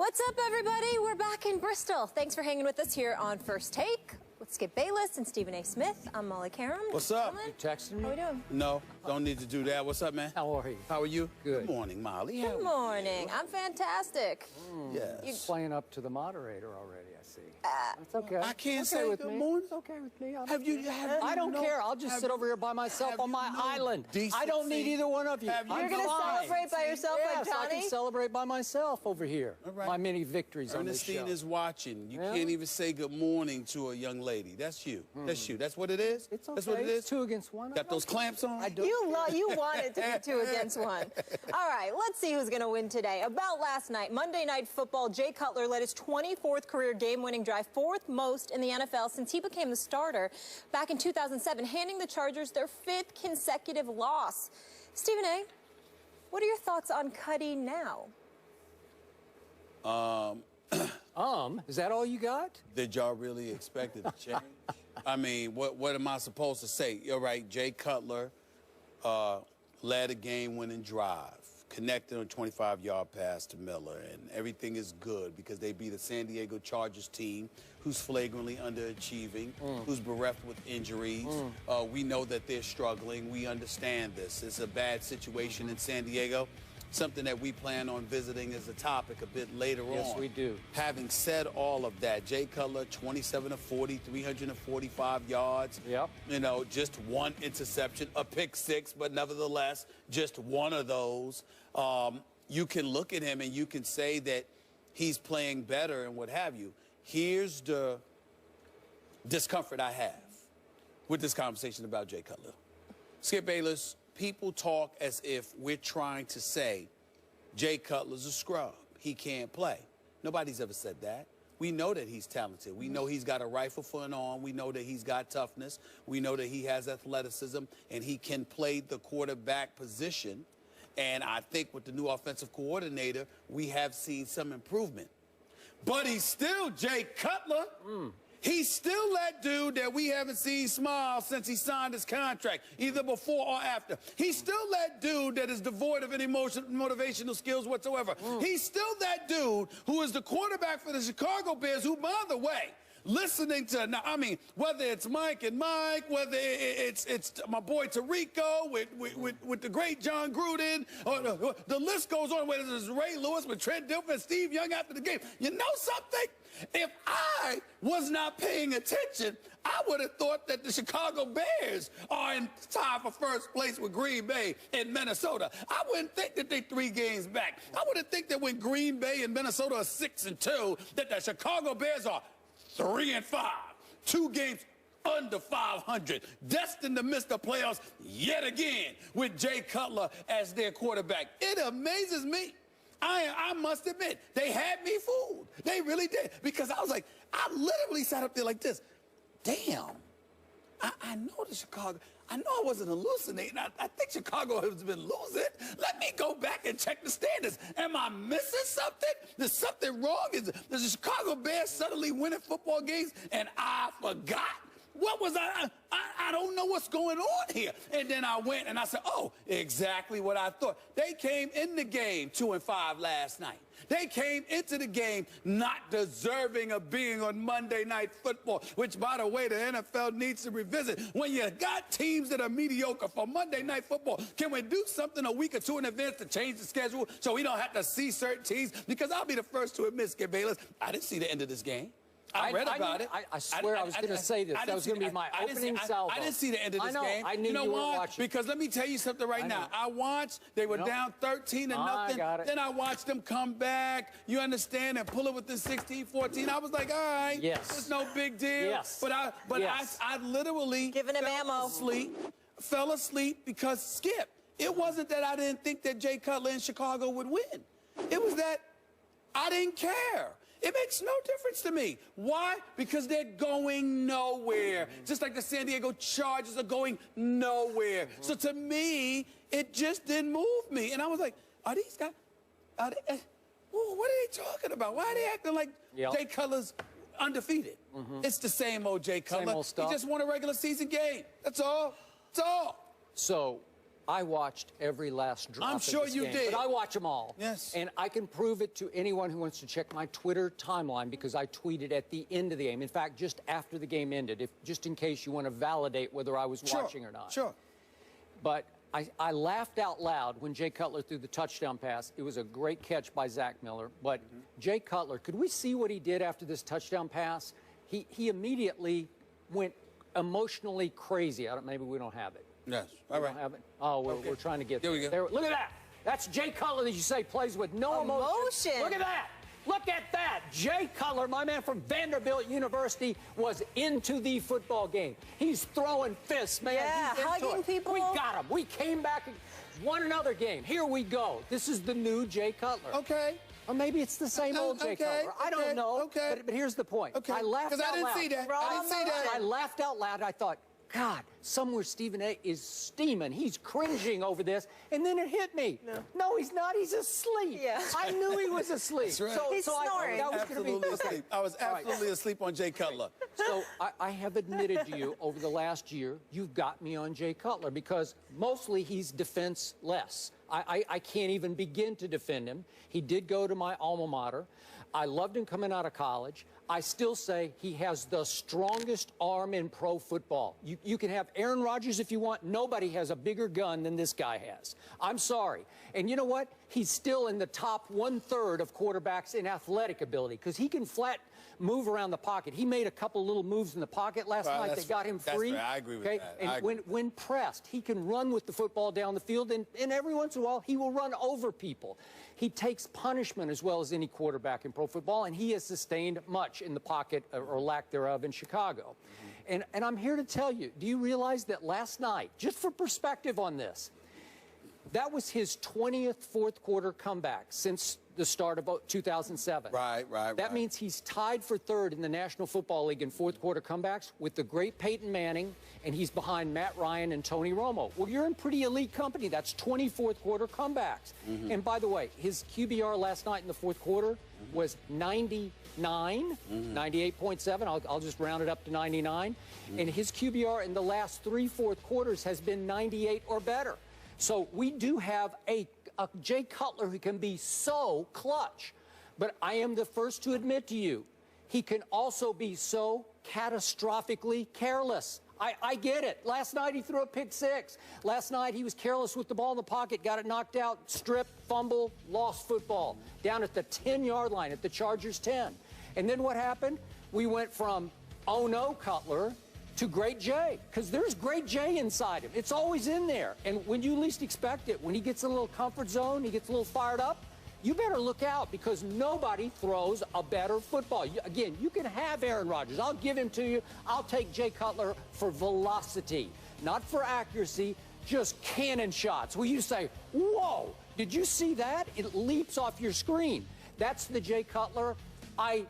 What's up, everybody? We're back in Bristol. Thanks for hanging with us here on First Take with Skip Bayless and Stephen A. Smith. I'm Molly Karam. What's up? You texting me? How we doing? No, don't need to do that. What's up, man? How are you? How are you? Good. Good morning, Molly. Good morning. I'm fantastic. Yes. Playing up to the moderator already, I see. That's okay. I can't It's okay say with good me. morning. It's okay with me. I don't care. I'll just sit over here by myself on my island. I don't need either one of you. Have you You're going to celebrate by yourself like Yes, I Johnny? can celebrate by myself over here. All right. My mini victories on this show. Ernestine is watching. You Yeah? can't even say good morning to a young lady. That's you. That's you. That's what it is? It's okay. That's what it is? It's 2 against 1. Got those clamps on? I do. You want it to be 2 against 1. All right, let's see who's going to win today. About last night, Monday Night Football, Jay Cutler led his 24th career game-winning drive, 4th most in the NFL since he became the starter back in 2007, handing the Chargers their 5th consecutive loss. Stephen A., what are your thoughts on Cuddy now? Is that all you got? Did y'all really expect it to change? I mean, what am I supposed to say? You're right, Jay Cutler led a game-winning drive, connected on a 25-yard pass to Miller, and everything is good because they beat a San Diego Chargers team who's flagrantly underachieving, who's bereft with injuries. We know that they're struggling. We understand this. It's a bad situation in San Diego, something that we plan on visiting as a topic a bit later on. Yes, we do. Having said all of that, Jay Cutler, 27 of 40, 345 yards. Yep. You know, just 1 interception, a pick 6, but nevertheless, just one of those. You can look at him and you can say that he's playing better and what have you. Here's the discomfort I have with this conversation about Jay Cutler. Skip Bayless, people talk as if we're trying to say Jay Cutler's a scrub. He can't play. Nobody's ever said that. We know that he's talented. We know he's got a rifle for an arm. We know that he's got toughness. We know that he has athleticism, and he can play the quarterback position. And I think with the new offensive coordinator, we have seen some improvement. But he's still Jay Cutler. He's still that dude that we haven't seen smile since he signed his contract, either before or after. He's still that dude that is devoid of any motivational skills whatsoever. He's still that dude who is the quarterback for the Chicago Bears, who, by the way, listening to, now, I mean, whether it's Mike and Mike, whether it's my boy Tarico with the great John Gruden, or the list goes on, whether it's Ray Lewis with Trent Dilfer and Steve Young after the game. You know something? If I was not paying attention, I would have thought that the Chicago Bears are in tie for first place with Green Bay and Minnesota. I wouldn't think that they're 3 games back. I wouldn't think that when Green Bay and Minnesota are 6-2, that the Chicago Bears are 3-5, 2 games under 500, destined to miss the playoffs yet again with Jay Cutler as their quarterback. It amazes me. I must admit, they had me fooled. They really did. Because I was like, I literally sat up there like this. Damn, I know the Chicago, I know I wasn't hallucinating. I think Chicago has been losing. Let me go back and check the standings. Am I missing something? There's something wrong? Is the Chicago Bears suddenly winning football games and I forgot? What was I don't know what's going on here. And then I went and I said, oh, exactly what I thought. They came in the game 2-5 last night. They came into the game not deserving of being on Monday Night Football, which, by the way, the NFL needs to revisit. When you got teams that are mediocre for Monday Night Football, can we do something a week or 2 in advance to change the schedule so we don't have to see certain teams? Because I'll be the first to admit, Skip Bayless, I didn't see the end of this game. I read about it. I swear I was going to say this. That was going to be my opening salvo. I didn't see the end of this game. I knew you weren't watching. Because let me tell you something right now. I watched. They were down 13-0. I got it. Then I watched them come back. You understand? And pull it within 16-14. I was like, all right. Yes. It's no big deal. Yes. I literally Giving him ammo. Fell asleep because, Skip, it wasn't that I didn't think that Jay Cutler in Chicago would win. It was that I didn't care. It makes no difference to me. Why? Because they're going nowhere. Just like the San Diego Chargers are going nowhere. So to me, it just didn't move me. And I was like, are these guys, what are they talking about? Why are they acting like Jay Cutler's undefeated? It's the same old Jay Cutler. Same old stuff. He just won a regular season game. That's all. That's all. So I watched every last drop. I'm sure of this you game, did. but I watch them all. Yes. And I can prove it to anyone who wants to check my Twitter timeline because I tweeted at the end of the game. In fact, just after the game ended, just in case you want to validate whether I was watching or not. Sure. But I laughed out loud when Jay Cutler threw the touchdown pass. It was a great catch by Zach Miller. But Jay Cutler, could we see what he did after this touchdown pass? He immediately went emotionally crazy. Maybe we don't have it. Yes. All right. Have it? Oh, we're trying to get there. We go. There, look at that. That's Jay Cutler that you say plays with no emotion. Look at that. Look at that. Jay Cutler, my man from Vanderbilt University, was into the football game. He's throwing fists, man. Yeah, hugging people. We got him. We came back and won another game. Here we go. This is the new Jay Cutler. Okay. Or maybe it's the same old Jay Cutler. I don't know. Okay. But here's the point. Okay. I laughed out loud. Because I didn't see that. I didn't see that. I laughed out loud. I thought, God, somewhere Stephen A. is steaming. He's cringing over this. And then it hit me. No, he's not. He's asleep. Yeah. I knew he was asleep. That's right. He's snoring. I was absolutely asleep on Jay Cutler. So I have admitted to you over the last year, you've got me on Jay Cutler because mostly he's defenseless. I can't even begin to defend him. He did go to my alma mater. I loved him coming out of college. I still say he has the strongest arm in pro football. You can have Aaron Rodgers if you want. Nobody has a bigger gun than this guy has. I'm sorry. And you know what? He's still in the top 1/3 of quarterbacks in athletic ability because he can flat move around the pocket. He made a couple little moves in the pocket last night that got him free. That's right. I agree with that. And when pressed, he can run with the football down the field, and every once in a while, he will run over people. He takes punishment as well as any quarterback in pro football, and he has sustained much in the pocket or lack thereof in Chicago. And I'm here to tell you, do you realize that last night, just for perspective on this, that was his 20th fourth-quarter comeback since the start of 2007. Right. That means he's tied for third in the National Football League in fourth-quarter comebacks with the great Peyton Manning, and he's behind Matt Ryan and Tony Romo. Well, you're in pretty elite company. That's 20 fourth-quarter comebacks. And by the way, his QBR last night in the fourth quarter was 99, 98.7. I'll just round it up to 99. And his QBR in the last 3 fourth quarters has been 98 or better. So we do have a Jay Cutler who can be so clutch. But I am the first to admit to you, he can also be so catastrophically careless. I get it. Last night he threw a pick six. Last night he was careless with the ball in the pocket, got it knocked out, stripped, fumble, lost football. Down at the 10-yard line at the Chargers 10. And then what happened? We went from, oh no, Cutler, to Great Jay, because there's Great Jay inside him. It's always in there. And when you least expect it, when he gets in a little comfort zone, he gets a little fired up, you better look out because nobody throws a better football. Again, you can have Aaron Rodgers. I'll give him to you. I'll take Jay Cutler for velocity, not for accuracy, just cannon shots. Where you say, whoa, did you see that? It leaps off your screen. That's the Jay Cutler I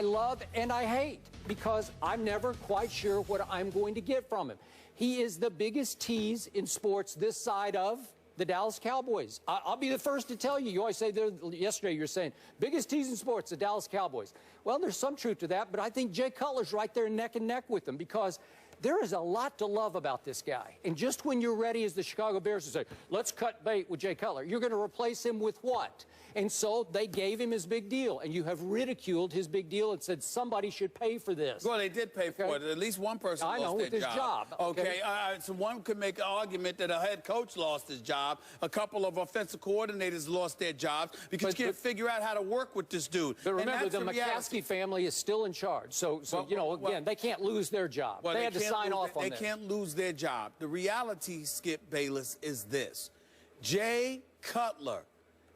love and I hate because I'm never quite sure what I'm going to get from him. He is the biggest tease in sports this side of the Dallas Cowboys. I'll be the first to tell you. You always say yesterday you're saying biggest tease in sports, the Dallas Cowboys. Well, there's some truth to that, but I think Jay Cutler's right there neck and neck with them because there is a lot to love about this guy. And just when you're ready as the Chicago Bears to say, let's cut bait with Jay Cutler, you're going to replace him with what? And so they gave him his big deal. And you have ridiculed his big deal and said somebody should pay for this. Well, they did pay for it. At least one person lost their job. Okay. So one could make an argument that a head coach lost his job. A couple of offensive coordinators lost their jobs because you can't figure out how to work with this dude. But remember, the McCaskey family is still in charge. So you know, again, they can't lose their job. Well, they had to sign off on this. They can't lose their job. The reality, Skip Bayless, is this. Jay Cutler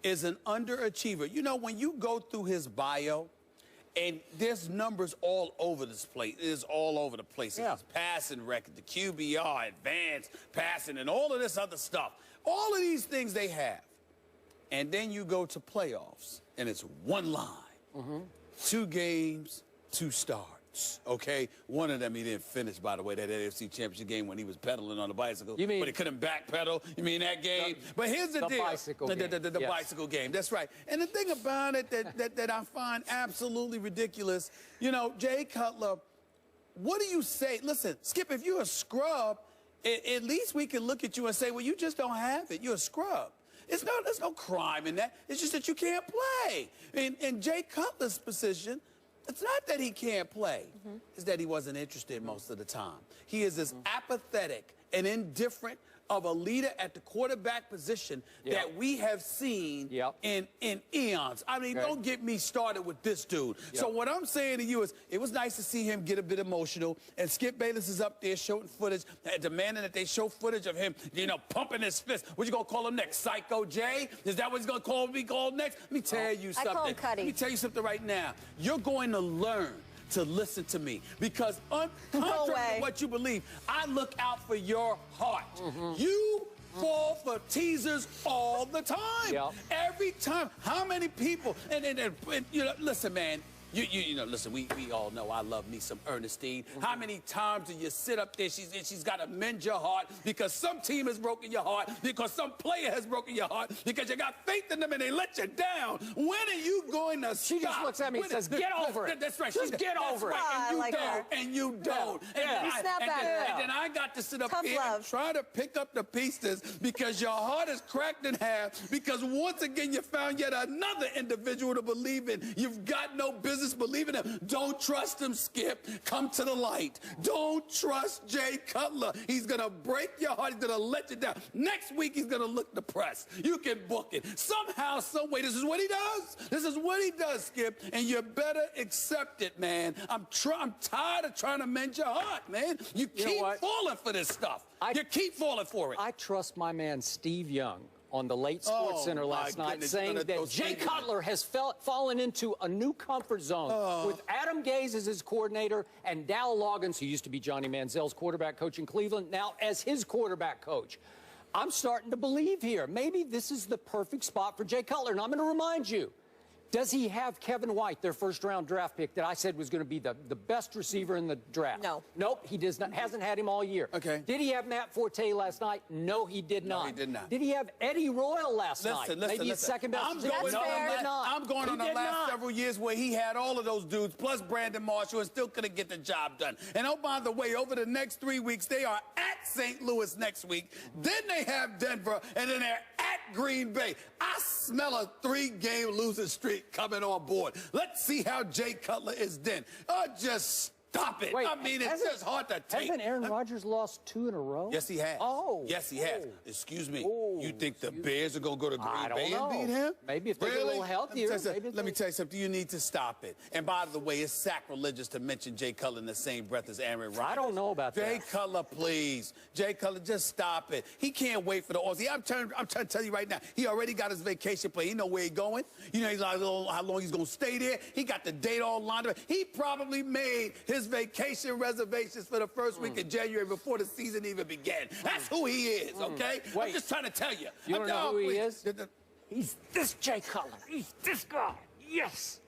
is an underachiever. You know, when you go through his bio, and there's numbers all over this place. It is all over the place. Yeah. His passing record, the QBR, advanced passing, and all of this other stuff. All of these things they have. And then you go to playoffs, and it's one line. 2 games, 2 starts. Okay, one of them he didn't finish, by the way, that AFC Championship game when he was pedaling on the bicycle. You mean, but he couldn't backpedal? You mean that game? But here's the deal. Bicycle game. The bicycle game. That's right. And the thing about it that I find absolutely ridiculous, you know, Jay Cutler, what do you say? Listen, Skip, if you're a scrub, at least we can look at you and say, well, you just don't have it. You're a scrub. There's no crime in that. It's just that you can't play. In Jay Cutler's position, it's not that he can't play. It's that he wasn't interested most of the time. He is as apathetic and indifferent of a leader at the quarterback position that we have seen in eons. I mean, don't get me started with this dude. So what I'm saying to you is, it was nice to see him get a bit emotional, and Skip Bayless is up there showing footage, demanding that they show footage of him, you know, pumping his fist. What you gonna call him next? Psycho J? Is that what he's gonna be called next? Let me tell you something. I call him Cuddy. Let me tell you something right now. You're going to learn to listen to me, because contrary to what you believe, I look out for your heart. You fall for teasers all the time. Every time. How many people? And you know, listen, man. You know, listen, we all know I love me some Ernestine. How many times do you sit up there, she's got to mend your heart because some team has broken your heart, because some player has broken your heart, because you got faith in them and they let you down. When are you going to stop? She just looks at me and says, get over it. That's right. Just get over it. And you don't. And then I got to sit up here and try to pick up the pieces because your heart is cracked in half, because once again you found yet another individual to believe in. You've got no business believe in him. Don't trust him, Skip. Come to the light. Don't trust Jay Cutler. He's going to break your heart. He's going to let you down. Next week, he's going to look depressed. You can book it. Somehow, some way, this is what he does. This is what he does, Skip. And you better accept it, man. I'm tired of trying to mend your heart, man. You keep falling for this stuff. You keep falling for it. I trust my man Steve Young on the late Sports Center last night, saying that Jay Cutler has fallen into a new comfort zone with Adam Gase as his coordinator and Dal Loggins, who used to be Johnny Manziel's quarterback coach in Cleveland, now as his quarterback coach. I'm starting to believe here. Maybe this is the perfect spot for Jay Cutler. And I'm going to remind you, does he have Kevin White, their first-round draft pick, that I said was going to be the best receiver in the draft? No. Nope, he does not. Hasn't had him all year. Okay. Did he have Matt Forte last night? No, he did not. No, he did not. Did he have Eddie Royal last night? Maybe his second best. I'm going on the last several years where he had all of those dudes, plus Brandon Marshall, and still couldn't get the job done. And oh, by the way, over the next 3 weeks, they are at St. Louis next week. Then they have Denver, and then they're at Green Bay. I smell a 3-game losing streak coming on board. Let's see how Jay Cutler is then. Just stop it. Wait, I mean, it's just hard to take. Hasn't Aaron Rodgers lost 2 in a row? Yes, he has. Yes, he has. Excuse me. You think the Bears are going to go to Green Bay and beat him? Maybe if they're a little healthier. Let me tell you something. You need to stop it. And by the way, it's sacrilegious to mention Jay Cutler in the same breath as Aaron Rodgers. I don't know about that. Jay Cutler, please. Jay Cutler, just stop it. He can't wait for the Aussie. I'm trying to tell you right now, he already got his vacation plan. He know where he's going. You know, he's like, how long he's going to stay there. He got the date all lined up. He probably made his vacation reservations for the first week of January before the season even began. That's who he is, okay? I'm just trying to tell you. You don't know who he is? He's this Jay Cutler. He's this guy. Yes.